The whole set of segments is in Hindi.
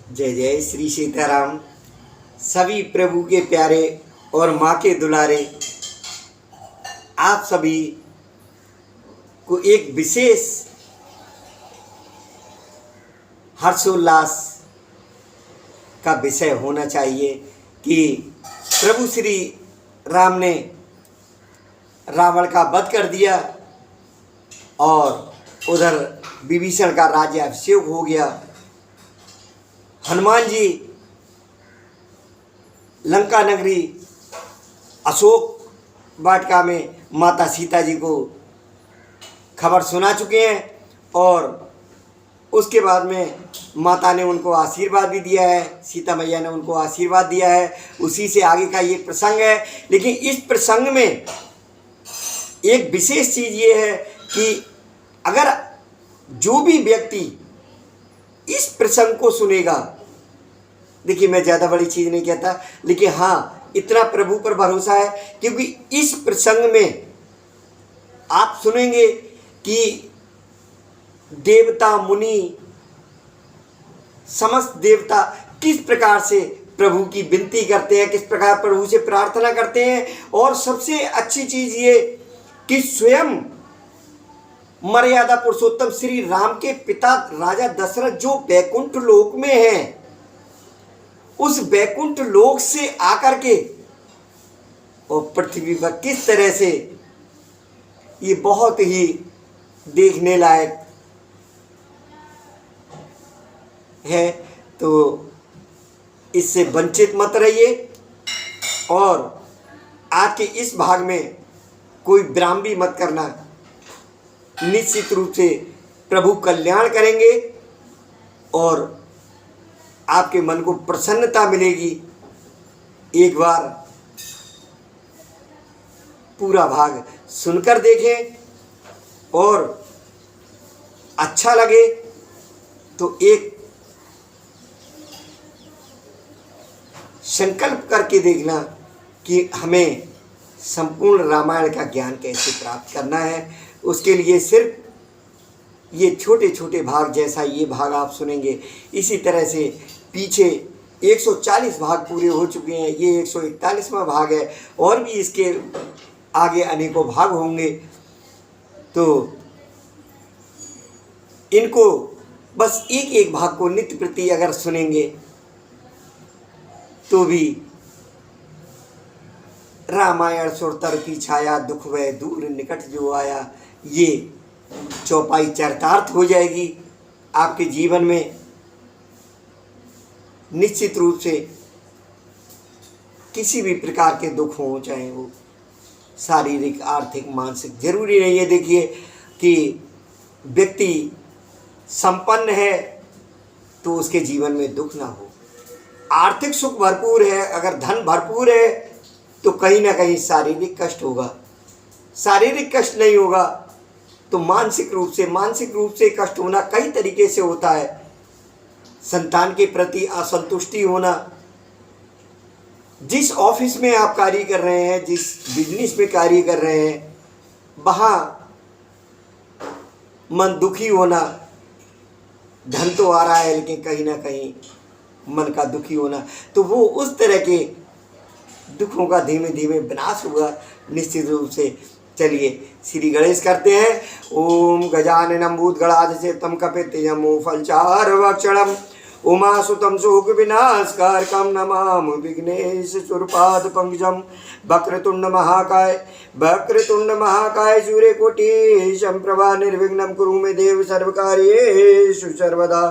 जय जय श्री सीताराम। सभी प्रभु के प्यारे और माँ के दुलारे, आप सभी को एक विशेष हर्षोल्लास का विषय होना चाहिए कि प्रभु श्री राम ने रावण का वध कर दिया और उधर विभीषण का राज्याभिषेक हो गया। हनुमान जी लंका नगरी अशोक वाटिका में माता सीता जी को खबर सुना चुके हैं और उसके बाद में माता ने उनको आशीर्वाद भी दिया है, सीता मैया ने उनको आशीर्वाद दिया है। उसी से आगे का ये प्रसंग है। लेकिन इस प्रसंग में एक विशेष चीज़ ये है कि अगर जो भी व्यक्ति इस प्रसंग को सुनेगा, देखिए मैं ज़्यादा बड़ी चीज़ नहीं कहता, लेकिन हाँ इतना प्रभु पर भरोसा है क्योंकि इस प्रसंग में आप सुनेंगे कि देवता मुनि समस्त देवता किस प्रकार से प्रभु की विनती करते हैं, किस प्रकार प्रभु से प्रार्थना करते हैं। और सबसे अच्छी चीज़ ये कि स्वयं मर्यादा पुरुषोत्तम श्री राम के पिता राजा दशरथ जो बैकुंठ लोक में हैं, उस बैकुंठ लोक से आकर के और पृथ्वी पर किस तरह से ये बहुत ही देखने लायक है। तो इससे वंचित मत रहिए और आज के इस भाग में कोई विराम भी मत करना। निश्चित रूप से प्रभु कल्याण करेंगे और आपके मन को प्रसन्नता मिलेगी। एक बार पूरा भाग सुनकर देखें और अच्छा लगे तो एक संकल्प करके देखना कि हमें संपूर्ण रामायण का ज्ञान कैसे प्राप्त करना है। उसके लिए सिर्फ ये छोटे छोटे भाग, जैसा ये भाग आप सुनेंगे इसी तरह से पीछे 140 भाग पूरे हो चुके हैं। ये 141वां भाग है और भी इसके आगे अनेकों भाग होंगे। तो इनको बस एक एक भाग को नित्य प्रति अगर सुनेंगे तो भी रामायण सुरतर की छाया दुख वह दूर निकट जो आया, ये चौपाई चरितार्थ हो जाएगी आपके जीवन में। निश्चित रूप से किसी भी प्रकार के दुख हों, चाहे वो शारीरिक आर्थिक मानसिक, जरूरी नहीं है देखिए कि व्यक्ति संपन्न है तो उसके जीवन में दुख ना हो। आर्थिक सुख भरपूर है, अगर धन भरपूर है तो कहीं ना कहीं शारीरिक कष्ट होगा। शारीरिक कष्ट नहीं होगा तो मानसिक रूप से कष्ट होना कई तरीके से होता है। संतान के प्रति असंतुष्टि होना, जिस ऑफिस में आप कार्य कर रहे हैं, जिस बिजनेस में कार्य कर रहे हैं, वहाँ मन दुखी होना। धन तो आ रहा है लेकिन कहीं ना कहीं मन का दुखी होना, तो वो उस तरह के दुखों का धीमे धीमे विनाश होगा निश्चित रूप से। चलिए श्री गणेश करते हैं। ओम गजाननं भूतगणाधिसेवितं कपित्थजम्बो फलचारुभक्षणं उमासुतं शोकविनाशकारकं नमामि विघ्नेशशूरपादपङ्कजं। वक्रतुण्ड महाकाय सूर्यकोटि समप्रभा निर्विघ्नं कुरु मे देव सर्वकार्येषु सर्वदा।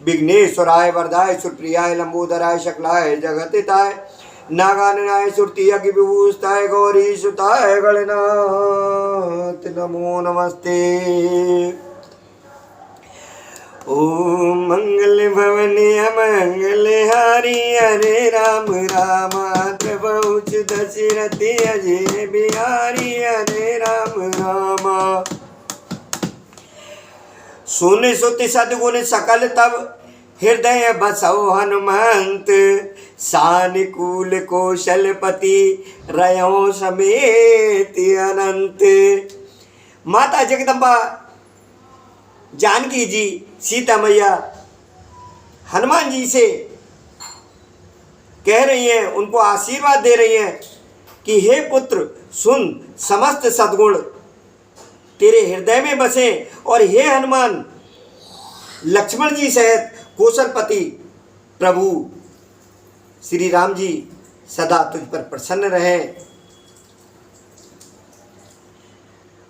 विघ्नेश्वराय वरदाय सुप्रियाय लंबोदराय शकलाय जगत्हिताय नागाननाय सुरति यज्ञ विभूषिताय गौरी सुताय गणनाथ नमो नमस्ते। ओम मंगल भवने अमंगल हारी हरे राम राम प्रभुच दशरथि अजय बिहारी हरे राम राम। सुन सुति सद्गुण सकल तब हृदय बसौ हनुमंत। सानुकूल कौशलपति रयो समेत अनंत। माता जगदम्बा जानकी जी सीता मैया हनुमान जी से कह रही हैं, उनको आशीर्वाद दे रही हैं कि हे पुत्र सुन, समस्त सद्गुण तेरे हृदय में बसे और हे हनुमान लक्ष्मण जी सहित कौशलपति प्रभु श्री राम जी सदा तुझ पर प्रसन्न रहे।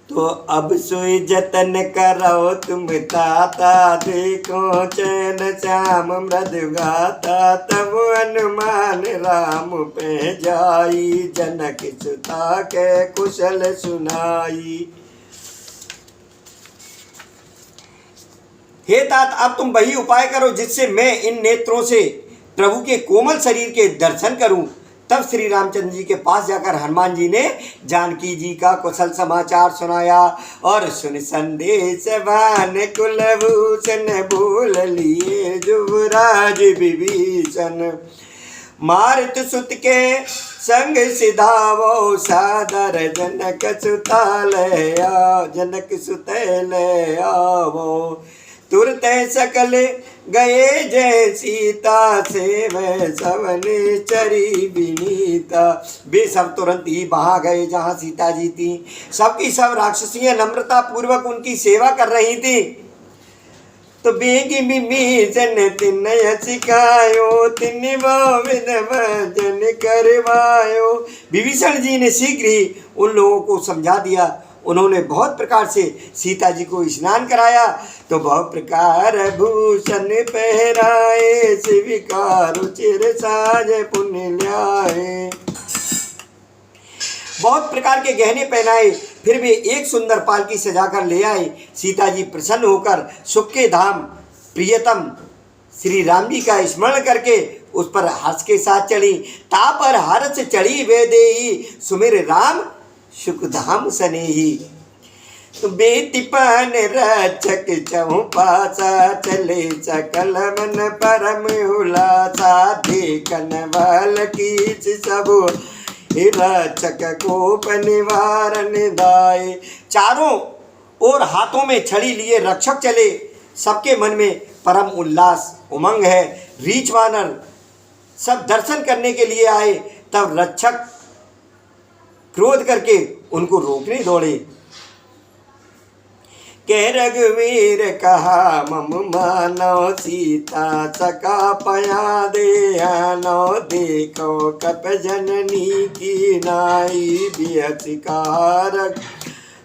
तो अब सोई जतन करो तुम ताता, देखो चैन श्याम मृदु गाता, तब हनुमान राम पे जाई, जनक सुता के कुशल सुनाई। हे तात, अब तुम वही उपाय करो जिससे मैं इन नेत्रों से प्रभु के कोमल शरीर के दर्शन करूं। तब श्री रामचंद्र जी के पास जाकर हनुमान जी ने जानकी जी का कुशल समाचार सुनाया और सुन संदेश भान कुलभूषण बोल लिए युवराज विभीषण, मारुत सुत के संग सिधावो सादर, जनक सुत ले आवो, तुरत सकल गए जय सीता, से वह सवन चरी विनीता। वे सब तुरंत ही वहाँ गए जहाँ सीता जी थी। सबकी सब राक्षसियाँ नम्रता पूर्वक उनकी सेवा कर रही थी। तो बेगी विभीषण तिन्नय सिखायो, तिन्न विध भजन करवायो। विभीषण जी ने शीघ्र ही उन लोगों को समझा दिया। उन्होंने बहुत प्रकार से सीता जी को स्नान कराया, तो बहुत प्रकार भूषण पहराए, स्वीकार चिर साज पुण्य ल्याए। बहुत प्रकार के गहने पहनाए, फिर वे एक सुंदर पालकी सजाकर ले आए। सीता जी प्रसन्न होकर सुख के धाम प्रियतम श्री राम जी का स्मरण करके उस पर हर्ष के साथ चढ़ी। ता पर हर्ष चढ़ी वे देही, सुमिर राम सुख धाम सनेही। तो बेटी पान रक्षक चौपासा, चले सकल मन परम हुलासा, देखन वाल कीच सबो, रक्षक कोप निवारण दाए। चारों ओर हाथों में छड़ी लिए रक्षक चले, सबके मन में परम उल्लास उमंग है। रीछ वानर सब दर्शन करने के लिए आए, तब रक्षक क्रोध करके उनको रोकने दौड़े। के रघुवीर कहा मम मानो, सीता सका पया दे आनो, देखो कप जननी की नाई, बियतिकार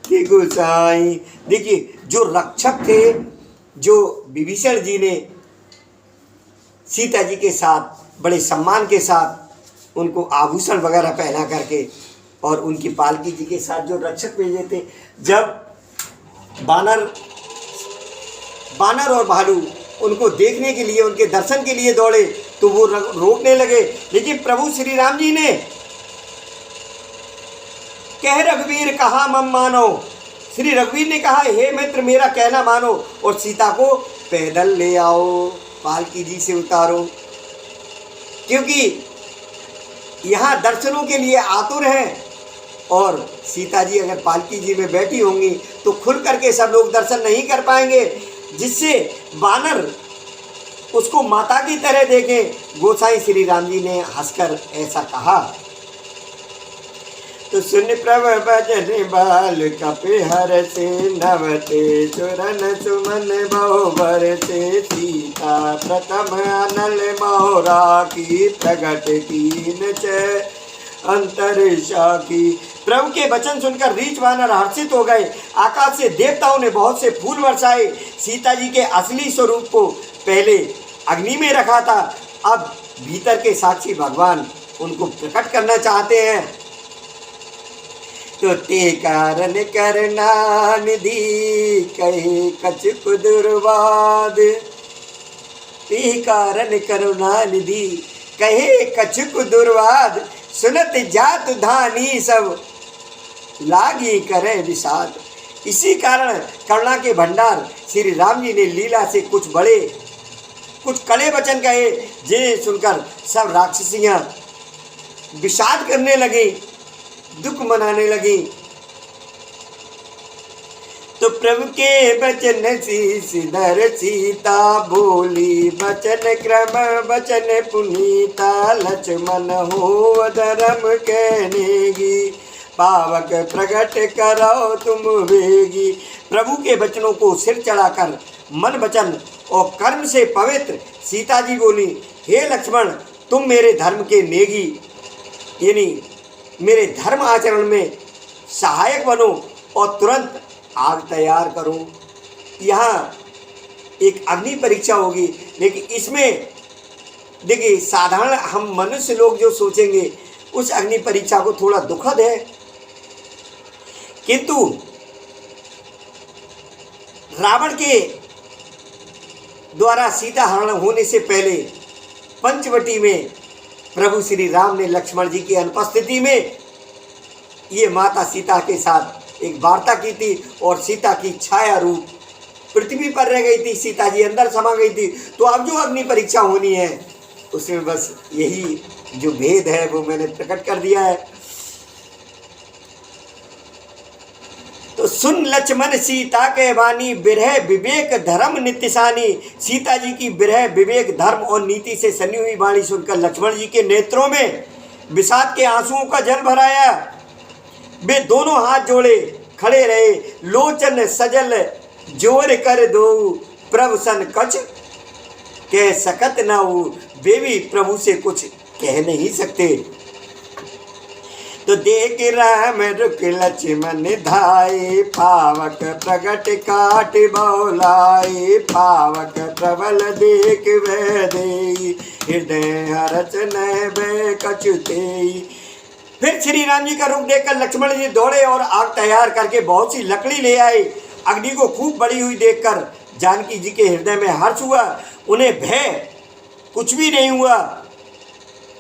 की गुसाई। देखिए, जो रक्षक थे, जो विभीषण जी ने सीता जी के साथ बड़े सम्मान के साथ उनको आभूषण वगैरह पहना करके और उनकी पालकी जी के साथ जो रक्षक भेजे थे, जब बानर और भालू उनको देखने के लिए, उनके दर्शन के लिए दौड़े, तो वो रोकने लगे। लेकिन प्रभु श्री राम जी ने कह रघुवीर कहा मम मानो, श्री रघुवीर ने कहा हे मित्र मेरा कहना मानो और सीता को पैदल ले आओ, पालकी जी से उतारो, क्योंकि यहाँ दर्शनों के लिए आतुर हैं। और सीता जी अगर पालकी जी में बैठी होंगी तो खुल करके सब लोग दर्शन नहीं कर पाएंगे, जिससे बानर उसको माता की तरह देखें। गोसाई श्री राम जी ने हंसकर ऐसा कहा। तो सुन प्रभ भजन बाल कपि हर से, नवते चुरन सुमन बहुवर से, सीता प्रथम अनल मोरा की, प्रगट कीन च अंतरिक्षा की। प्रभु के वचन सुनकर रीछ वानर हर्षित हो गए। आकाश से देवताओं ने बहुत से फूल बरसाए। सीता जी के असली स्वरूप को पहले अग्नि में रखा था, अब भीतर के साक्षी भगवान उनको प्रकट करना चाहते हैं। तो ते कारण करना निधि, कहे कछुक दुर्वाद, ते कारण करुणा निधि, कहे कछुक दुर्वाद, सुनत जात धानी सब, लागी करे विषाद। इसी कारण करुणा के भंडार श्री राम जी ने लीला से कुछ कड़े वचन कहे, जिन्हें सुनकर सब राक्षसियाँ विषाद करने लगी, दुख मनाने लगी। तो प्रभु के बचन शीस धर सीता बोली, बचन क्रम बचन पुनीता, लक्ष्मण हो धर्म कहनेगी, पावक प्रकट करो तुम वेगी। प्रभु के वचनों को सिर चढ़ाकर मन वचन और कर्म से पवित्र सीता जी बोली, हे लक्ष्मण, तुम मेरे धर्म के नेगी, यानी मेरे धर्म आचरण में सहायक बनो और तुरंत आग तैयार करो। यहाँ एक अग्नि परीक्षा होगी, लेकिन इसमें देखिए साधारण हम मनुष्य लोग जो सोचेंगे उस अग्नि परीक्षा को थोड़ा दुखद है, किंतु रावण के द्वारा सीता हरण होने से पहले पंचवटी में प्रभु श्री राम ने लक्ष्मण जी की अनुपस्थिति में ये माता सीता के साथ एक वार्ता की थी और सीता की छाया रूप पृथ्वी पर रह गई थी, सीता जी अंदर समा गई थी। तो अब जो अग्नि परीक्षा होनी है उसमें बस यही जो भेद है वो मैंने प्रकट कर दिया है। तो सुन लक्ष्मण सीता के वाणी, बिरह विवेक धर्म नित्यसानी। सीता जी की बिरह विवेक धर्म और नीति से सनी हुई वाणी सुनकर लक्ष्मण जी के नेत्रों में विषाद के आंसुओं का जल भराया। वे दोनों हाथ जोड़े खड़े रहे, लोचन सजल जोर कर दो, प्रभु सन कछ कह सकत न हो। वे भी प्रभु से कुछ कह नहीं सकते। तो देख राम रुक लक्ष्मण धाये, पावक प्रगट काट बोलाए, पावक प्रबल देख वह देई, हृदय हरच नय कछुतेई। फिर श्री राम जी का रूप देखकर लक्ष्मण जी दौड़े और आग तैयार करके बहुत सी लकड़ी ले आए। अग्नि को खूब बड़ी हुई देखकर जानकी जी के हृदय में हर्ष हुआ, उन्हें भय कुछ भी नहीं हुआ।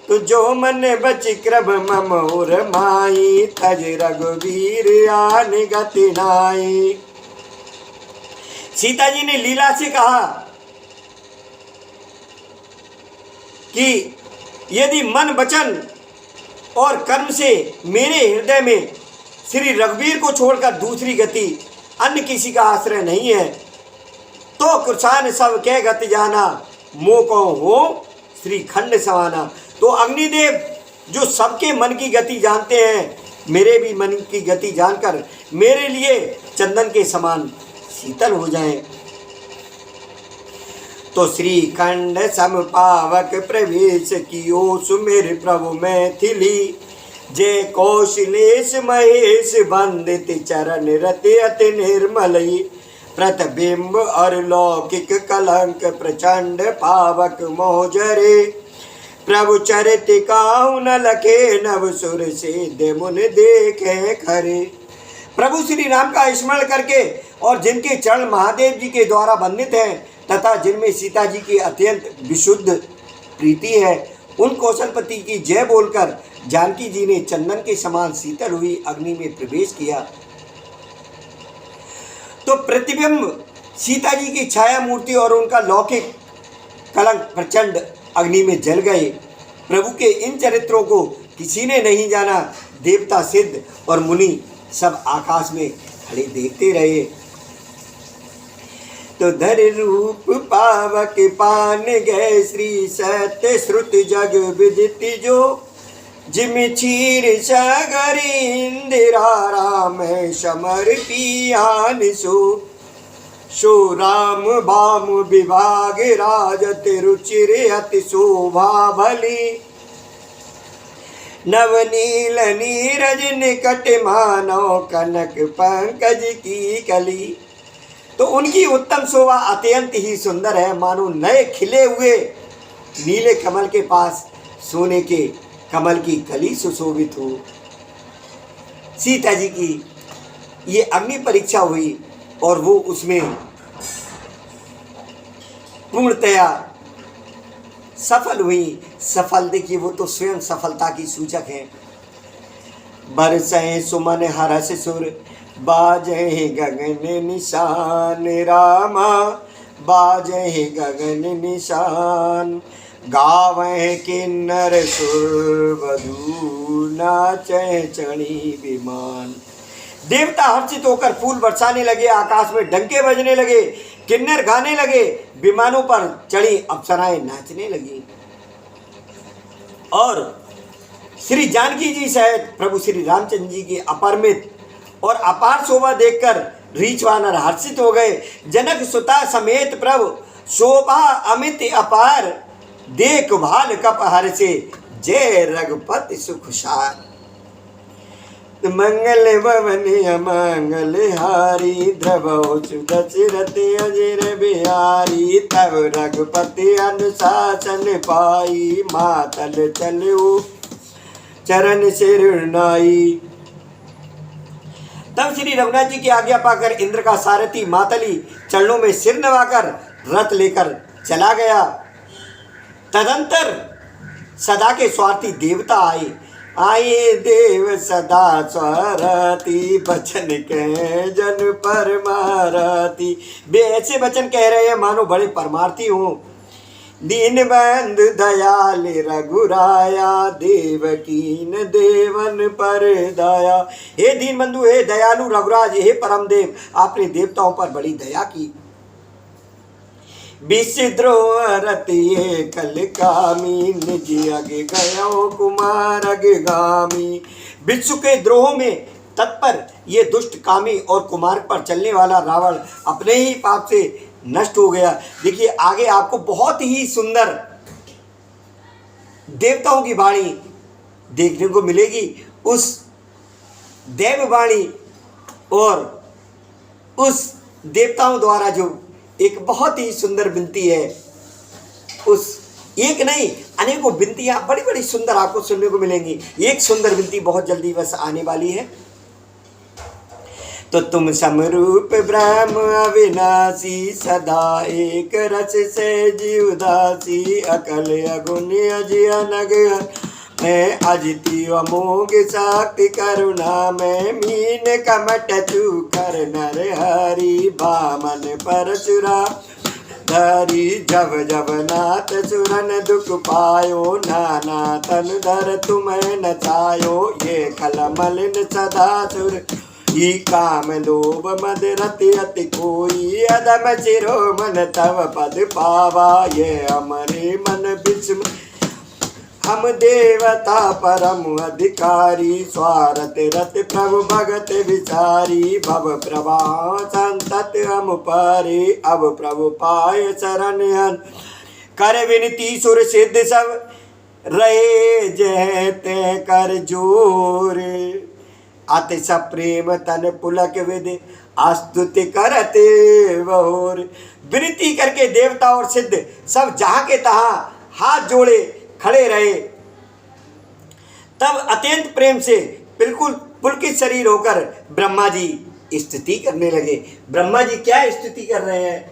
तो जो मन बच कृभ ममोर माई, तज रघुवीर आन गति नाई। सीता जी ने लीला से कहा कि यदि मन वचन और कर्म से मेरे हृदय में श्री रघुवीर को छोड़कर दूसरी गति अन्य किसी का आश्रय नहीं है, तो कृषान सब कह गति जाना, मोह को हो श्री खंड समाना। तो अग्निदेव जो सबके मन की गति जानते हैं, मेरे भी मन की गति जानकर मेरे लिए चंदन के समान शीतल हो जाएं। तो श्री खंड सम पावक प्रवेश कियो, सुमेर प्रभु मैथिली, जय कौशलेश महेश वंदित चरण रति अति निर्मलई, प्रतिबिंब और लौकिक कलंक प्रचंड पावक मोजरे, प्रभु चरित काहु न लखे नव सुर से दे मुन देखे खरे। प्रभु श्री राम का स्मरण करके और जिनके चरण महादेव जी के द्वारा वंदित हैं तथा जिनमें सीता जी की अत्यंत विशुद्ध प्रीति है, उन कौशलपति की जय बोलकर जानकी जी ने चंदन के समान शीतल हुई अग्नि में प्रवेश किया। तो प्रतिबिंब सीता जी की छाया मूर्ति और उनका लौकिक कलंक प्रचंड अग्नि में जल गए। प्रभु के इन चरित्रों को किसी ने नहीं जाना। देवता सिद्ध और मुनि सब आकाश में खड़े देखते रहे। तो धर रूप पावक पान गए, श्री सत्य श्रुति जग विदित जो, जिम क्षीर सागर इंदिरा राम समर पियान सो, सो राम बाम विभाग राजत रुचिर अति शोभा भली, नवनील नीरज निकट मानो कनक पंकज की कली। तो उनकी उत्तम शोभा अत्यंत ही सुंदर है, मानो नए खिले हुए नीले कमल के पास सोने के कमल की कली सुशोभित हो। सीता जी की ये अग्नि परीक्षा हुई और वो उसमें पूर्णतया सफल हुई। सफल देखिए, वो तो स्वयं सफलता की सूचक है। बरसें सुमन हरस सुर, बाजे गगन निशान रामा, बाजे गगन निशान, गावे किन्नर सुर वधू, नाचे चढ़ी विमान। देवता हर्षित होकर फूल बरसाने लगे, आकाश में डंके बजने लगे, किन्नर गाने लगे, विमानों पर चढ़ी अप्सराएं नाचने लगी और श्री जानकी जी सहित प्रभु श्री रामचंद्र जी की अपरिमित और अपार शोभा देखकर रीछ वानर हर्षित हो गए। जनक सुता समेत प्रभु शोभा अमित अपार, देख भाल कप हर्षे, जय रघुपति सुखसार। मंगल भवन अमंगल हारी, द्रवो दशरथ अजर बिहारी, तब रघुपति अनुशासन पाई, मातल चलो चरण सिर नाई। तब श्री रघुनाथ जी की आज्ञा पाकर इंद्र का सारथी मातली चरणों में सिर नवाकर रथ लेकर चला गया। तदंतर सदा के स्वार्थी देवता आए देव सदा स्वार्थी, बचन कह जन परमारती। वे ऐसे वचन कह रहे हैं मानो बड़े परमार्थी हों। दीन बंधु दयाल रघुराया, देवकीन देवन पर दया। हे दीन बंधु, हे दयालु रघुराज, हे परम देव, आपने देवताओं पर बड़ी दया की। विषद्रोह रतिये कल कामी, निज अगे गयो कुमार अगे गामी। विश्व के द्रोह में तत्पर ये दुष्ट कामी और कुमार पर चलने वाला रावण अपने ही पाप से नष्ट हो गया। देखिए आगे आपको बहुत ही सुंदर देवताओं की वाणी देखने को मिलेगी। उस देववाणी और उस देवताओं द्वारा जो एक बहुत ही सुंदर विनती है, उस एक नहीं अनेकों विनतियां बड़ी बड़ी सुंदर आपको सुनने को मिलेंगी। एक सुंदर विनती बहुत जल्दी बस आने वाली है। तो तुम समरूप ब्रह्म अविनाशी, सदा एक रस से जीवदासी, अकल अगुण अजय अनग मैं, अजिति अमोघ शक्ति करुणा में, मीन कमट चूकर नर हरि, बामन परशुरा धरी, जब जब नाथ सुरन दुख पायो, नाना तन धर तुम्हें नचायो, ये खल मलिन सदा सुर ही, काम लोभ मद रति अति कोई, अदम चिरो मन तव पद पावा, ये हमारे मन विस्म हम देवता परम अधिकारी, स्वारथ रत प्रभु भगत विचारी, भव प्रभा संतत हम पारे, अब प्रभु पाए शरण कर विनती सुर सिद्ध सब रहे, जयते कर जोर, अति सप्रेम तन पुलक विद आस्तुति करते वोर। विनती करके देवता और सिद्ध सब जहाँ के तहाँ हाथ जोड़े खड़े रहे। तब अत्यंत प्रेम से बिल्कुल पुलकित शरीर होकर ब्रह्मा जी स्तुति करने लगे। ब्रह्मा जी क्या स्तुति कर रहे हैं?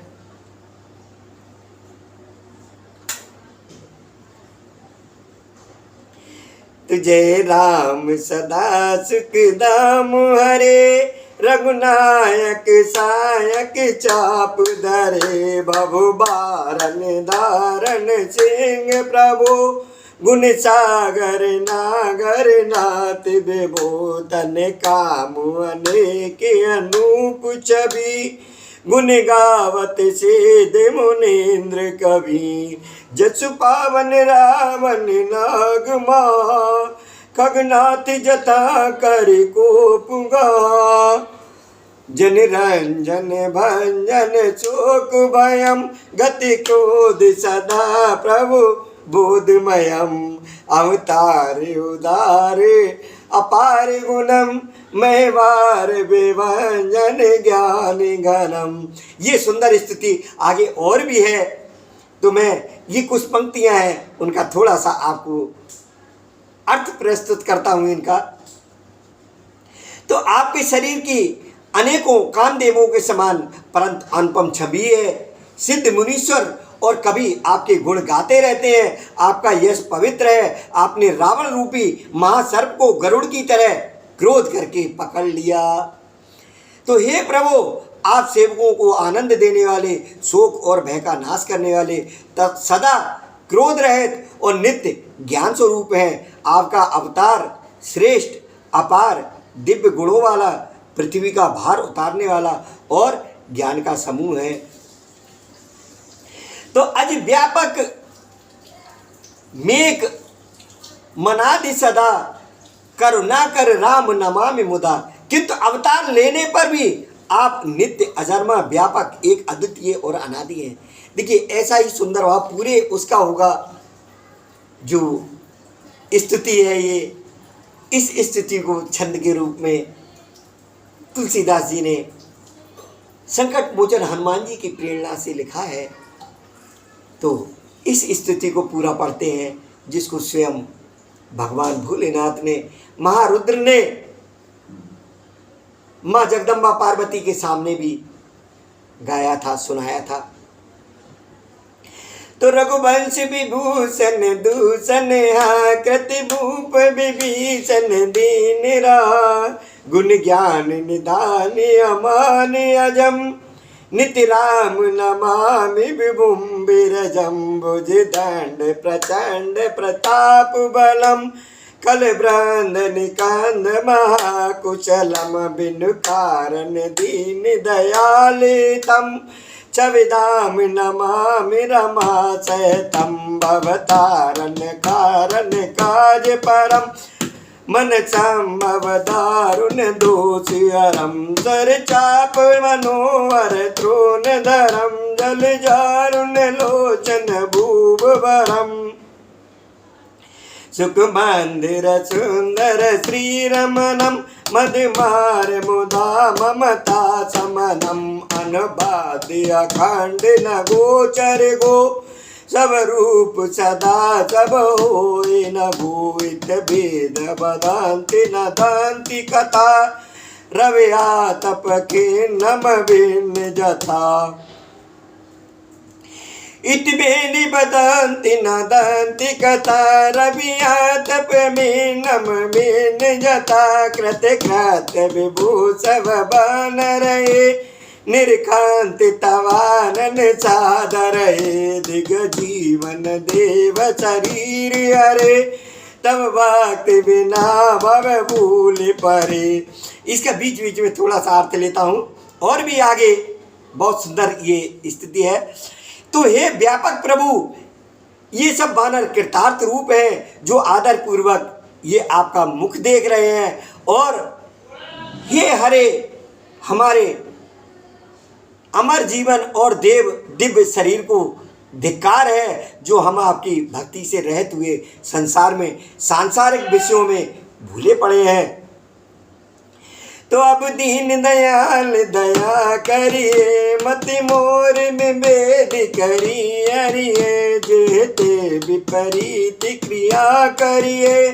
तुझे राम सदा सुख दाम हरे, रघुनायक सायक चाप धरे, भव बारन धारन सिंह प्रभु, गुण सागर नागर नाथ विभो, तन काम अनेक अनूप छवि, गुण गावत सिद्ध मुनीन्द्र कवि, जसु पावन रावण नागमा, खगनाथ जथा कर कोपुगा, जन रंजन भंजन शोक भयम, गति क्रोध सदा प्रभु बोधमयम, अवतार उदार अपार गुणम, मैवार विभंजन ज्ञान घनम। ये सुंदर स्तुति आगे और भी है, तो मैं ये कुछ पंक्तियां हैं उनका थोड़ा सा आपको अर्थ प्रस्तुत करता हूं इनका। तो आपके शरीर की अनेकों कामदेवों के समान परंतु अनुपम छवि है। सिद्ध मुनीश्वर और कभी आपके गुण गाते रहते हैं। आपका यश पवित्र है। आपने रावण रूपी महासर्प को गरुड़ की तरह क्रोध करके पकड़ लिया। तो हे प्रभु, आप सेवकों को आनंद देने वाले, शोक और भय का नाश करने वाले, तब सदा क्रोध रहित और नित्य ज्ञान स्वरूप हैं। आपका अवतार श्रेष्ठ, अपार, दिव्य गुणों वाला, पृथ्वी का भार उतारने वाला और ज्ञान का समूह है। तो अज व्यापक मेक मनादि सदा, करुणा कर राम नमामि मुदा। किंतु अवतार लेने पर भी आप नित्य अजन्मा व्यापक एक अद्वितीय और अनादि हैं। देखिए ऐसा ही सुंदर भाव पूरे उसका होगा जो स्तुति है। ये इस स्तुति को छंद के रूप में तुलसीदास जी ने संकट मोचन हनुमान जी की प्रेरणा से लिखा है। तो इस स्तुति को पूरा पढ़ते हैं, जिसको स्वयं भगवान भोलेनाथ ने, महारुद्र ने माँ जगदम्बा पार्वती के सामने भी गाया था, सुनाया था। तो रघुवंश विभूषण दूषण कृति भूप विभीषण दीन रा, गुण ज्ञान निधान अमान अजम, निति राम नमामि विभुम बिरजम, भुज दंड प्रचंड प्रताप बलम, कल ब्रंद निकंद महाकुशलम, बिनु कारण दीन दयालितम, छविदाम नमामि रमा सहितम, भवतारण कारण काज परम, मन संभव दारुण दोष हरम, सर चाप मनोहर त्रोण धरम, जल जारुण लोचन भूप भरम, सुख मंदिर सुंदर श्री रमणम, मधुमार मुदा ममता समनम, अनबाध्य अखंड न गोचर गो, सब रूप सदा सब होय न भूत भेद बदांति न दांति कथा, रवया तप के नम भिन्न जथा, इति बेनि बदांति न दांति कथा, रविया तप में नम भिन्न जथा, कृत कृत विभूषव बन रहे, निरकांति तवानन सादर, दिग जीवन देव शरीर हरे, तब वक्त बिना भव भूल परे। इसका बीच बीच में थोड़ा सा अर्थ लेता हूँ, और भी आगे बहुत सुंदर ये स्थिति है। तो हे व्यापक प्रभु, ये सब वानर कृतार्थ रूप हैं जो आदर पूर्वक ये आपका मुख देख रहे हैं, और ये हरे हमारे अमर जीवन और देव दिव्य शरीर को धिक्कार है, जो हम आपकी भक्ति से रहित हुए संसार में सांसारिक विषयों में भूले पड़े हैं। तो अब दीन दयाल दया करिए, मति मोर में भेद करी हरिये, जेते विपरीत क्रिया करिए,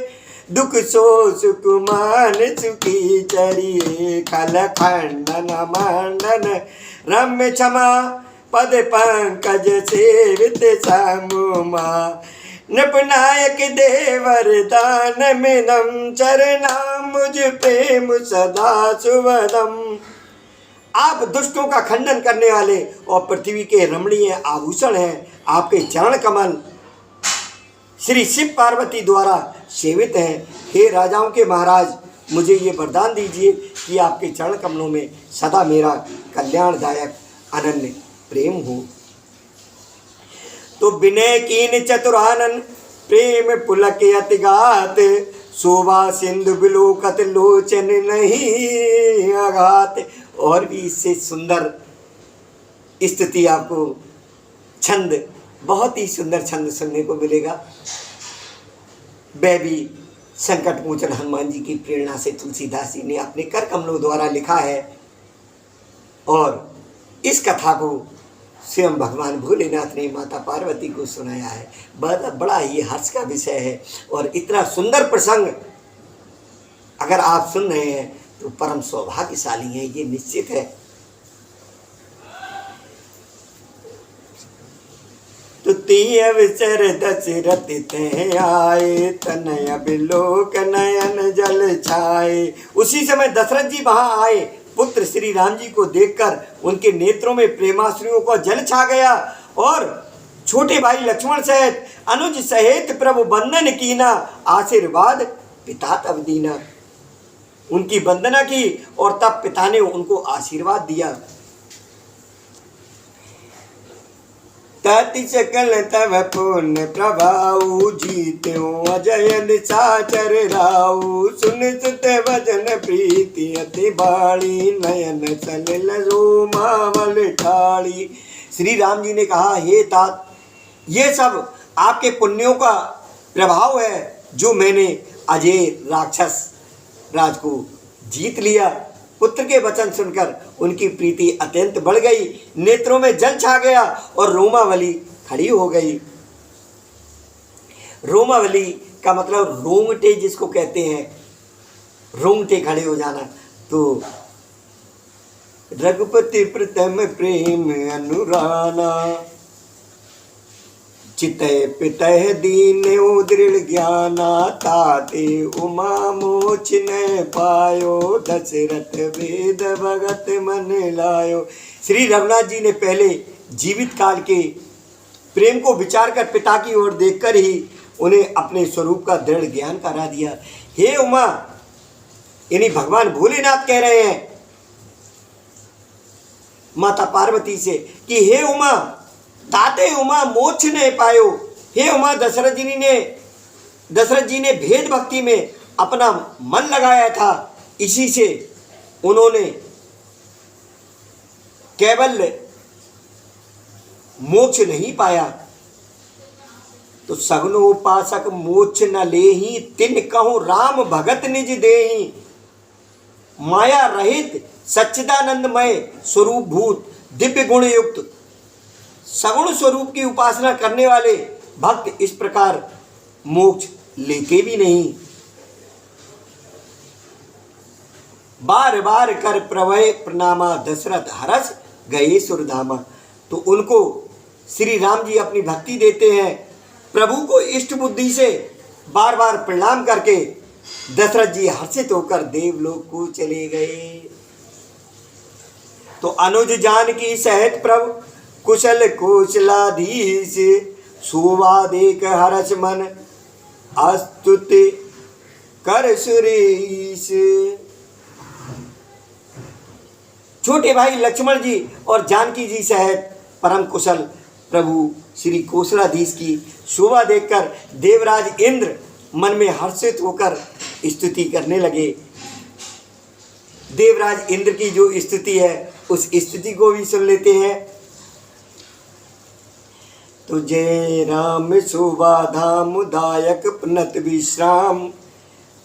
दुख सो सुख मान सुखी चरिए, खल खंडन मंडन रम्य क्षमा, पद पंकज सेवित समुमा, नृपनायक देवर दान मिनम, चरना मुझ प्रेम सदा सुवदम। आप दुष्टों का खंडन करने वाले और पृथ्वी के रमणीय आभूषण हैं। आपके चरण कमल श्री शिव पार्वती द्वारा सेवित हैं। हे राजाओं के महाराज, मुझे ये वरदान दीजिए कि आपके चरण कमलों में सदा मेरा कल्याणदायक अनन्य प्रेम हो। तो विनय कीन चतुरानन, प्रेम पुलक अतिगात, शोभा सिंधु बिलोकत लोचन नहीं आघात। और भी इससे सुंदर स्थिति आपको छंद, बहुत ही सुंदर छंद सुनने को मिलेगा। वह भी संकट मोचन हनुमान जी की प्रेरणा से तुलसीदास जी ने अपने कर कमलों द्वारा लिखा है, और इस कथा को स्वयं भगवान भोलेनाथ ने माता पार्वती को सुनाया है। बड़ा ही हर्ष का विषय है, और इतना सुंदर प्रसंग अगर आप सुन रहे हैं तो परम सौभाग्यशाली हैं, ये निश्चित है। तो ती अवसर दशरथ ते आए, तनय बिलोक नयन जल छाए। उसी समय दशरथ जी वहां आए। पुत्र श्री राम जी को देखकर उनके नेत्रों में प्रेमाश्रुओं का जल छा गया, और छोटे भाई लक्ष्मण सहित अनुज सहित प्रभु बंदन कीना, आशीर्वाद पिता तब दीना। उनकी वंदना की और तब पिता ने उनको आशीर्वाद दिया। तति सकल तव पुण्य प्रभाऊ, जीत्यो अजय निशाचर राऊ। सुन सुत वचन प्रीति अति बाड़ी, नयन सलिल रोमावल ठाड़ी। श्री राम जी ने कहा, हे तात, ये सब आपके पुण्यों का प्रभाव है जो मैंने अजय राक्षस राज को जीत लिया। पुत्र के वचन सुनकर उनकी प्रीति अत्यंत बढ़ गई, नेत्रों में जल छा गया और रोमावली खड़ी हो गई। रोमावली का मतलब रोंगटे जिसको कहते हैं, रोंगटे खड़े हो जाना। तो रघुपति प्रथम प्रेम अनुराना, चितय पितय दीन दृढ़ ज्ञाना। ताते उमा मोच न पायो, दशरथ वेद भगत मन लायो। श्री रघुनाथ जी ने पहले जीवित काल के प्रेम को विचार कर पिता की ओर देखकर ही उन्हें अपने स्वरूप का दृढ़ ज्ञान करा दिया। हे उमा, यानी भगवान भोलेनाथ कह रहे हैं माता पार्वती से कि हे उमा, ताते उमा मोक्ष नहीं पायो। हे उमा, दशरथ जी ने भेद भक्ति में अपना मन लगाया था, इसी से उन्होंने केवल मोक्ष नहीं पाया। तो सगनो उपासक मोक्ष न लेही, तिन कहूं राम भगत निज देही। माया रहित सच्चिदानंदमय स्वरूप भूत दिव्य गुण युक्त सगुण स्वरूप की उपासना करने वाले भक्त इस प्रकार मोक्ष लेते भी नहीं। बार बार कर प्रभय प्रणामा, दशरथ हरस गए सुरधामा। तो उनको श्री राम जी अपनी भक्ति देते हैं, प्रभु को इष्ट बुद्धि से बार बार प्रणाम करके दशरथ जी हर्षित होकर देवलोक को चले गए। तो अनुज जानकी सहित प्रभु कुशल कुशलाधीश, शोभा देख हर्ष मन अस्तुति कर सुरेश। छोटे भाई लक्ष्मण जी और जानकी जी सहित परम कुशल प्रभु श्री कौशलाधीश की शोभा देखकर देवराज इंद्र मन में हर्षित होकर स्तुति करने लगे। देवराज इंद्र की जो स्तुति है उस स्तुति को भी सुन लेते हैं। तो जय राम शोभा धाम दायक पुनत विश्राम,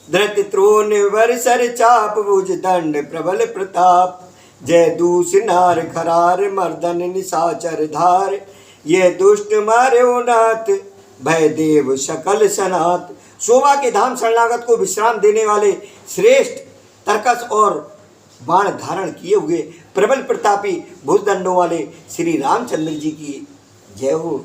धृत त्रोण वर सर चाप भुज दंड प्रबल प्रताप। जय दूष नार खरार मर्दन निशाचर धार, ये दुष्ट मार्यो नाथ भय देव सकल सनात। शोभा के धाम शरणागत को विश्राम देने वाले श्रेष्ठ तरकस और बाण धारण किए हुए प्रबल प्रतापी भुजदंडों वाले श्री रामचंद्र जी की जय हो।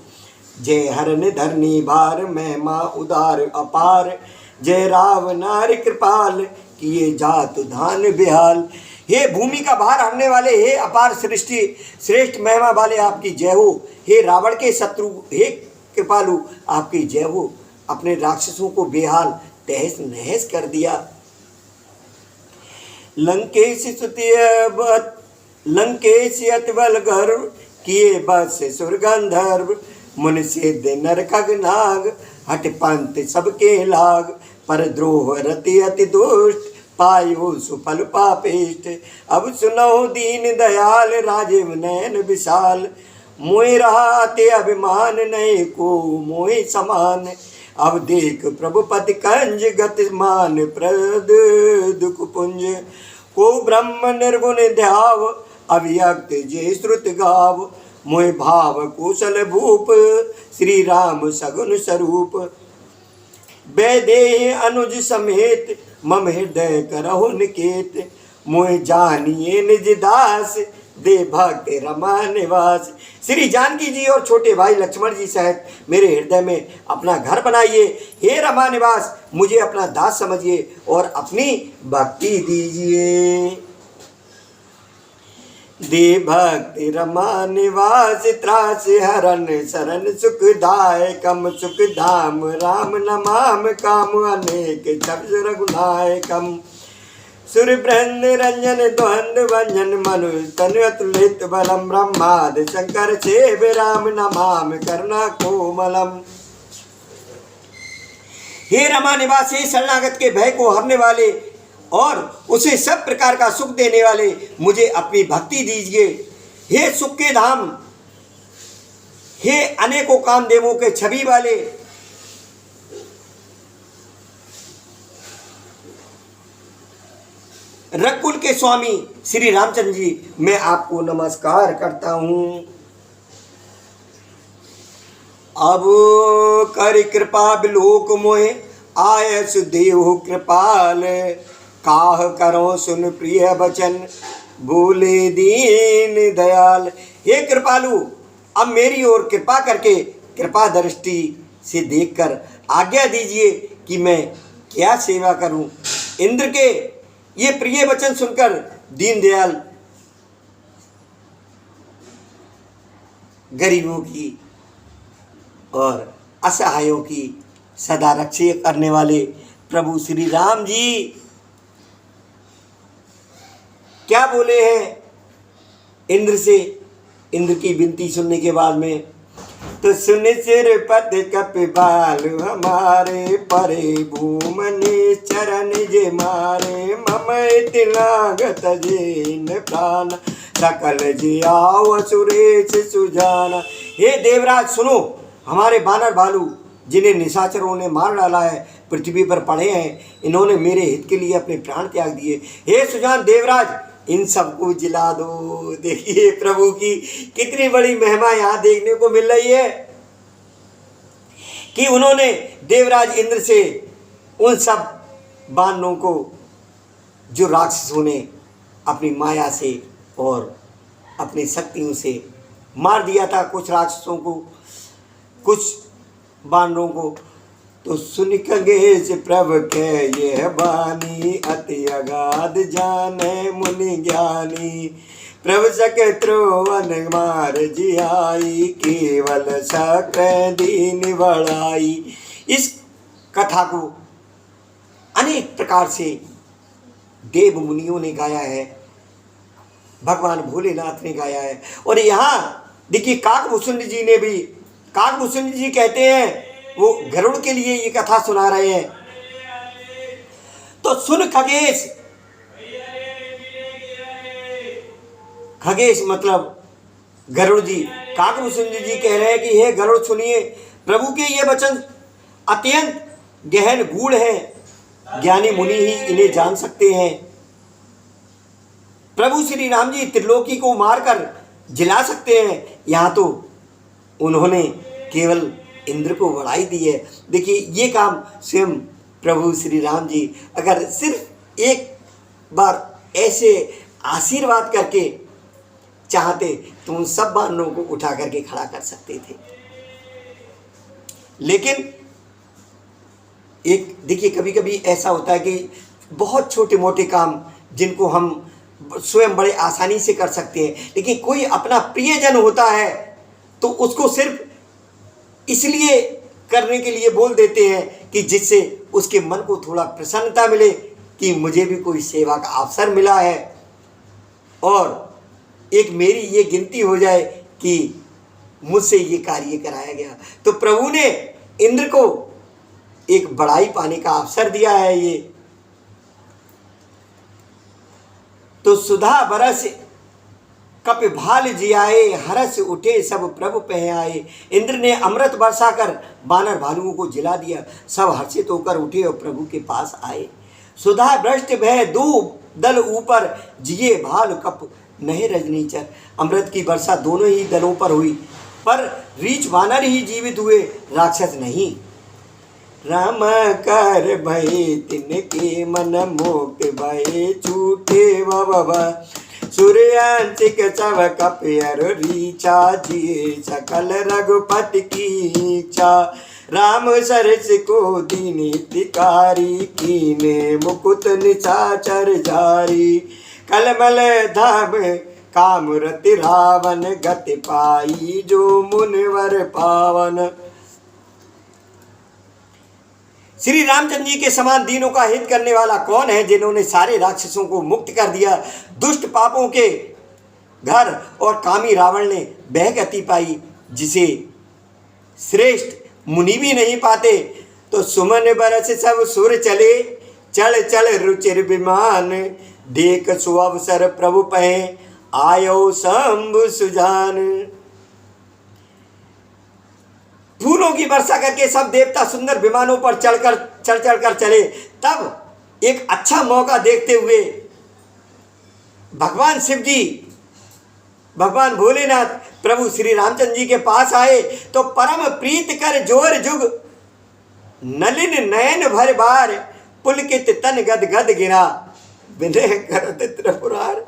जय हरन धरनी भार महिमा उदार अपार, जय राव नार कृपाल किए जात धान बिहाल। हे भूमि का भार हरने वाले, हे अपार सृष्टि श्रेष्ठ महिमा वाले आपकी जय हो। हे रावण के शत्रु, हे कृपालु आपकी जय हो। अपने राक्षसों को बेहाल तहस नहस कर दिया। लंकेश अतिबल गर्व किए बस सुरगंधर्व। मुन सिद्ध नर खग नाग हट पंथ सबके लाग। पर द्रोह रति अति दुष्ट पायो सुफल पापिष्ट। अब सुनो दीन दयाल राजीव नयन विशाल। मोहि रहा ते अभिमान नहीं को मोहि समान। अब देख प्रभुपति कंज गतिमान प्रद दुख पुंज। को ब्रह्म निर्गुण ध्याव अभियक्त जे श्रुत गाव। मोहि भाव कुशल भूप श्री राम सगुन स्वरूप। वैदेही अनुज समेत मम हृदय करहु निकेत। मोहि जानिए निज दास दे भक्त रमा निवास। श्री जानकी जी और छोटे भाई लक्ष्मण जी सहित मेरे हृदय में अपना घर बनाइए। हे रमा निवास, मुझे अपना दास समझिए और अपनी भक्ति दीजिए। दे भक्ति रमा निवास त्रास हरन शरण सुखदायकम। सुख धाम राम नमाम काम अनेक शब्द रघुनायकम। सुर ब्रह्म रंजन द्वंद भंजन मनु तनु अतुलित बलम ब्रह्माद शंकर से राम नमाम करुणा कोमलम। हे रमा निवासी, शरणागत के भय को हरने वाले और उसे सब प्रकार का सुख देने वाले, मुझे अपनी भक्ति दीजिए। हे सुख के धाम, हे अनेकों कामदेवों के छवि वाले, रघुकुल के स्वामी श्री रामचंद्र जी, मैं आपको नमस्कार करता हूं। अब कर कृपा बिलोक मोहे आयस देव कृपाल, काह करो सुन प्रिय वचन बोले दीन दयाल। हे कृपालु, अब मेरी ओर कृपा करके कृपा दृष्टि से देखकर आज्ञा दीजिए कि मैं क्या सेवा करूं। इंद्र के ये प्रिय वचन सुनकर दीनदयाल गरीबों की और असहायों की सदा रक्षा करने वाले प्रभु श्री राम जी क्या बोले हैं इंद्र से। इंद्र की विनती सुनने के बाद में तो सुन सिर पद कपिबाल हमारे परे भूमनि चरण जे मारे मम तिलागत जेन प्राण सकल जी आओ सुरेश सुजाना। हे देवराज सुनो, हमारे बानर भालू जिन्हें निशाचरों ने मार डाला है पृथ्वी पर पड़े हैं, इन्होंने मेरे हित के लिए अपने प्राण त्याग दिए। हे सुजान देवराज, इन सबको जिला दो। देखिए प्रभु की कितनी बड़ी महिमा यहाँ देखने को मिल रही है कि उन्होंने देवराज इंद्र से उन सब बानरों को जो राक्षसों ने अपनी माया से और अपनी शक्तियों से मार दिया था, कुछ राक्षसों को कुछ बानरों को, तो सुन खगेश प्रभ के यह बानी अति अगाध जाने मुनि ज्ञानी। प्रभ सकत्रोवन मार जियाई केवल सक्र दीन बढ़ाई। इस कथा को अनेक प्रकार से देव मुनियों ने गाया है, भगवान भोलेनाथ ने गाया है। और यहाँ देखिए काकभूषण जी ने भी, काकभूषण जी कहते हैं वो गरुड़ के लिए ये कथा सुना रहे हैं। तो सुन खगेश, खगेश मतलब गरुड़ जी, काकभूषण जी कह रहे हैं कि हे गरुड़ सुनिए, प्रभु के ये वचन अत्यंत गहन गूढ़ हैं, ज्ञानी मुनि ही इन्हें जान सकते हैं। प्रभु श्री राम जी त्रिलोकी को मारकर जिला सकते हैं, यहाँ तो उन्होंने केवल इंद्र को बढ़ाई दी है। देखिए ये काम स्वयं प्रभु श्री राम जी अगर सिर्फ एक बार ऐसे आशीर्वाद करके चाहते तो उन सब बानरों को उठा करके खड़ा कर सकते थे। लेकिन एक देखिए कभी कभी ऐसा होता है कि बहुत छोटे मोटे काम जिनको हम स्वयं बड़े आसानी से कर सकते हैं, लेकिन कोई अपना प्रियजन होता है तो उसको सिर्फ इसलिए करने के लिए बोल देते हैं कि जिससे उसके मन को थोड़ा प्रसन्नता मिले कि मुझे भी कोई सेवा का अवसर मिला है और एक मेरी ये गिनती हो जाए कि मुझसे ये कार्य कराया गया। तो प्रभु ने इंद्र को एक बड़ाई पाने का अवसर दिया है। ये तो सुधा बरस कपिभाल जियाए हरस उठे सब प्रभु पह आए। इंद्र ने अमृत बरसा कर बानर भालुओं को जिला दिया, सब हर्षित होकर उठे और प्रभु के पास आए। सुधा भ्रष्ट भय दो दल ऊपर जिये भाल कप नहीं रजनीचर। अमृत की वर्षा दोनों ही दलों पर हुई, पर रीछ वानर ही जीवित हुए, राक्षस नहीं। राम कर भय तिनके मन मोक भय छूटे बाबा। सूर्यांशिक चव कपियर रीचा जिए सकल रघुपति की इच्छा। राम सरस को दीनी तिकारी कीने मुकुट निशाचर जारी। कलमल धाम कामरति रावण गति पाई जो मुनिवर पावन। श्री रामचंद्र जी के समान दीनों का हित करने वाला कौन है, जिन्होंने सारे राक्षसों को मुक्त कर दिया, दुष्ट पापों के घर और कामी रावण ने वह गति पाई जिसे श्रेष्ठ मुनि भी नहीं पाते। तो सुमन बरस सब सुर चले, चल चल रुचिर विमान, देख सुअवसर प्रभु पहे, आयो शंभु सुजान। फूलों की वर्षा करके सब देवता सुंदर विमानों पर चढ़ चढ़कर चले। तब एक अच्छा मौका देखते हुए भगवान शिव जी, भगवान भोलेनाथ प्रभु श्री रामचंद्र जी के पास आए तो परम प्रीत कर जोर जुग, नलिन नयन भर बार, पुलकित तन गद गद गिरा, विनय करत त्रिपुरार।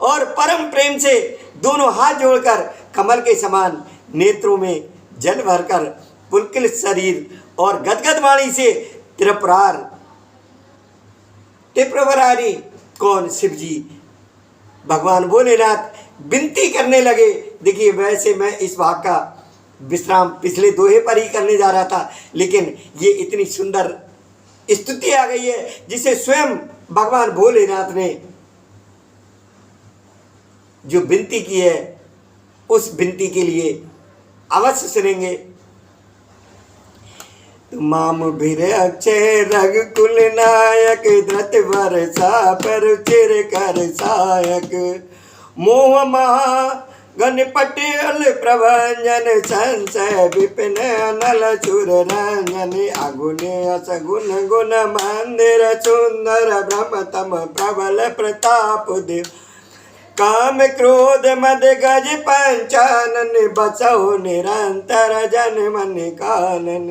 और परम प्रेम से दोनों हाथ जोड़कर कमल के समान नेत्रों में जल भरकर पुलकित शरीर और गदगद वाणी से त्रिपुरारी कौन, शिव जी, भगवान भोलेनाथ विनती करने लगे। देखिए, वैसे मैं इस भाग का विश्राम पिछले दोहे पर ही करने जा रहा था, लेकिन ये इतनी सुंदर स्तुति आ गई है जिसे स्वयं भगवान भोलेनाथ ने जो विनती की है, उस विनती के लिए अवश्य सुनेंगे। माम भीर अक्षय रघुकुल नायक, धृत वर्षा पर चिर कर सायक, मोह महा गण पटेल प्रभंजन, संशय विपिन नल चुर रंजन, अगुने असगुन गुण मंदिर सुंदर, ब्रह्मतम प्रबल प्रताप देव, काम क्रोध मद गज पंचानन, बसो निरंतर जन मन कानन।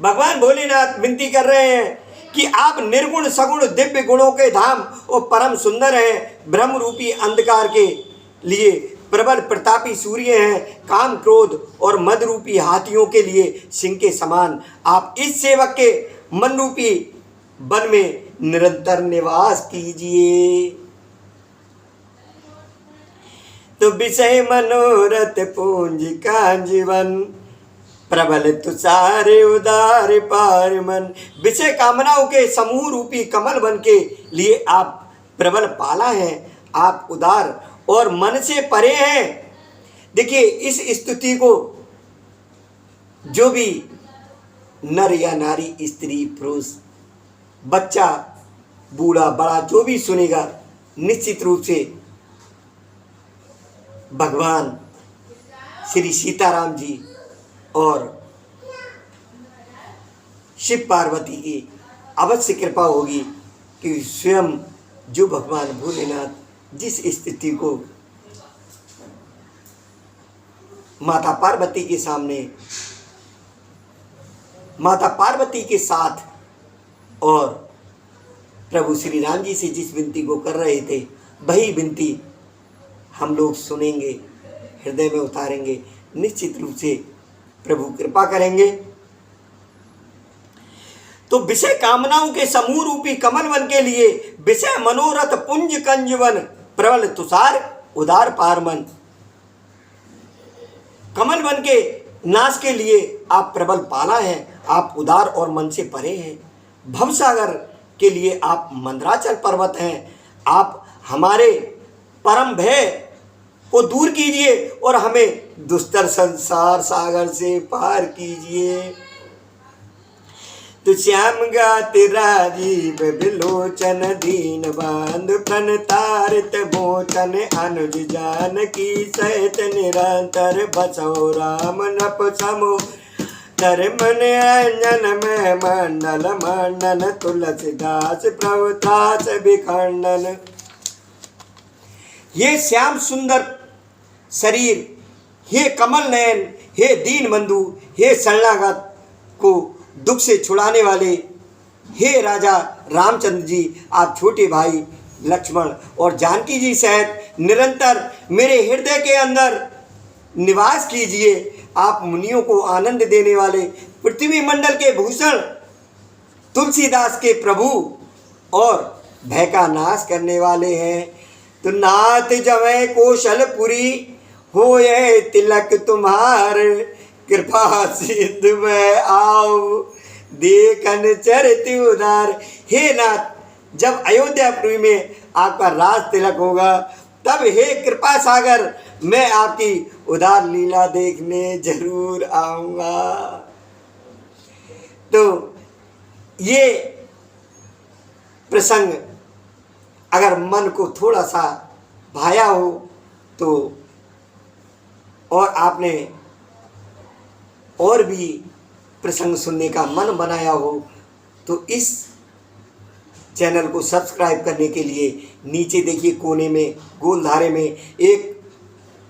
भगवान भोलेनाथ विनती कर रहे हैं कि आप निर्गुण सगुण दिव्य गुणों के धाम और परम सुंदर हैं, ब्रह्म रूपी अंधकार के लिए प्रबल प्रतापी सूर्य हैं, काम क्रोध और मद रूपी हाथियों के लिए सिंह के समान आप इस सेवक के मन रूपी वन में निरंतर निवास कीजिए। तो विषय मनोरथ पूंज का जीवन, प्रबल तुषारे उदार पार मन। विषय कामनाओं के समूह रूपी कमल बन के लिए आप प्रबल पाला है, आप उदार और मन से परे हैं। देखिए, इस स्तुति को जो भी नर या नारी, स्त्री पुरुष, बच्चा बूढ़ा बड़ा जो भी सुनेगा, निश्चित रूप से भगवान श्री सीताराम जी और शिव पार्वती की अवश्य कृपा होगी कि स्वयं जो भगवान भोलेनाथ जिस स्थिति को माता पार्वती के सामने, माता पार्वती के साथ और प्रभु श्री राम जी से जिस विनती को कर रहे थे, वही विनती हम लोग सुनेंगे, हृदय में उतारेंगे। निश्चित रूप से प्रभु कृपा करेंगे। तो विषय कामनाओं के समूह रूपी कमल वन के लिए, विषय मनोरथ पुंज कंजवन, प्रबल तुषार उदार पारमन। कमल वन के नाश के लिए आप प्रबल पाला हैं, आप उदार और मन से परे हैं। भवसागर के लिए आप मंदराचल पर्वत हैं। आप हमारे परम भय को दूर कीजिए और हमें दुस्तर संसार सागर से पार कीजिए। तो श्याम गाति राजीव विलोचन, दीन बंधु प्रणतारित मोचन, अनुज जानकी सहित निरंतर, बसो राम नप समो धर मन अंजन में मंडल मंडन, तुलसीदास प्रभुदास विखंडन। ये श्याम सुंदर शरीर, हे कमल नयन, हे दीन बंधु, हे शरणागत को दुख से छुड़ाने वाले, हे राजा रामचंद्र जी, आप छोटे भाई लक्ष्मण और जानकी जी सहित निरंतर मेरे हृदय के अंदर निवास कीजिए। आप मुनियों को आनंद देने वाले, पृथ्वी मंडल के भूषण, तुलसीदास के प्रभु और भय का नाश करने वाले हैं। तो नाथ जवै कौशलपुरी, होए तिलक तुम्हार, कृपा सिंधु में आओ देखन चरित उदार। हे नाथ, जब अयोध्यापुरी में आपका राज तिलक होगा तब हे कृपा सागर मैं आपकी उदार लीला देखने जरूर आऊँगा। तो ये प्रसंग अगर मन को थोड़ा सा भाया हो तो और आपने और भी प्रसंग सुनने का मन बनाया हो तो इस चैनल को सब्सक्राइब करने के लिए नीचे देखिए कोने में गोल धारे में एक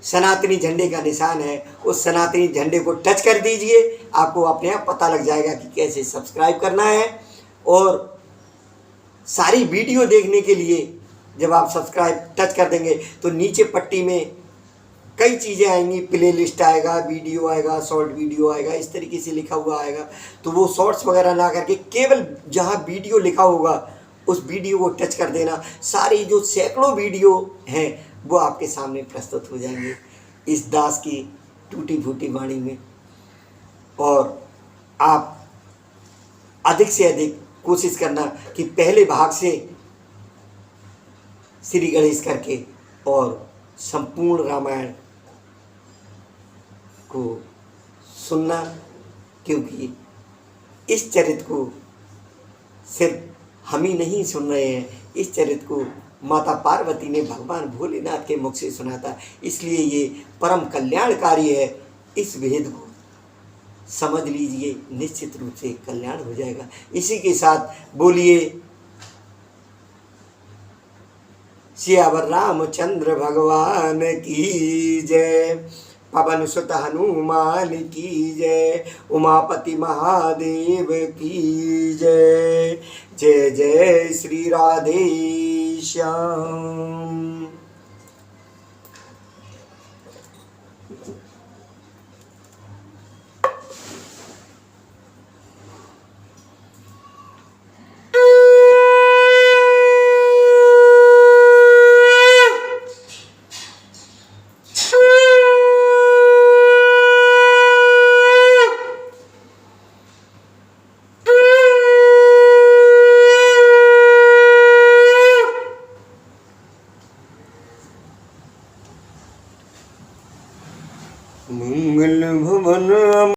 सनातनी झंडे का निशान है, उस सनातनी झंडे को टच कर दीजिए। आपको अपने आप पता लग जाएगा कि कैसे सब्सक्राइब करना है। और सारी वीडियो देखने के लिए जब आप सब्सक्राइब टच कर देंगे तो नीचे पट्टी में कई चीज़ें आएंगी, प्ले लिस्ट आएगा, वीडियो आएगा, शॉर्ट वीडियो आएगा, इस तरीके से लिखा हुआ आएगा। तो वो शॉर्ट्स वगैरह ना करके केवल जहाँ वीडियो लिखा होगा उस वीडियो को टच कर देना। सारी जो सैकड़ों वीडियो हैं वो आपके सामने प्रस्तुत हो जाएंगे इस दास की टूटी फूटी वाणी में। और आप अधिक से अधिक कोशिश करना कि पहले भाग से श्री गणेश करके और संपूर्ण रामायण को सुनना, क्योंकि इस चरित्र को सिर्फ हम ही नहीं सुन रहे हैं, इस चरित्र को माता पार्वती ने भगवान भोलेनाथ के मुख से सुना था। इसलिए ये परम कल्याणकारी है। इस भेद को समझ लीजिए, निश्चित रूप से कल्याण हो जाएगा। इसी के साथ बोलिए सियावर रामचंद्र भगवान की जय, पवन सुत हनुमान की जय, उमापति महादेव की जय। जय जय श्री राधे श्याम। मंगल भवन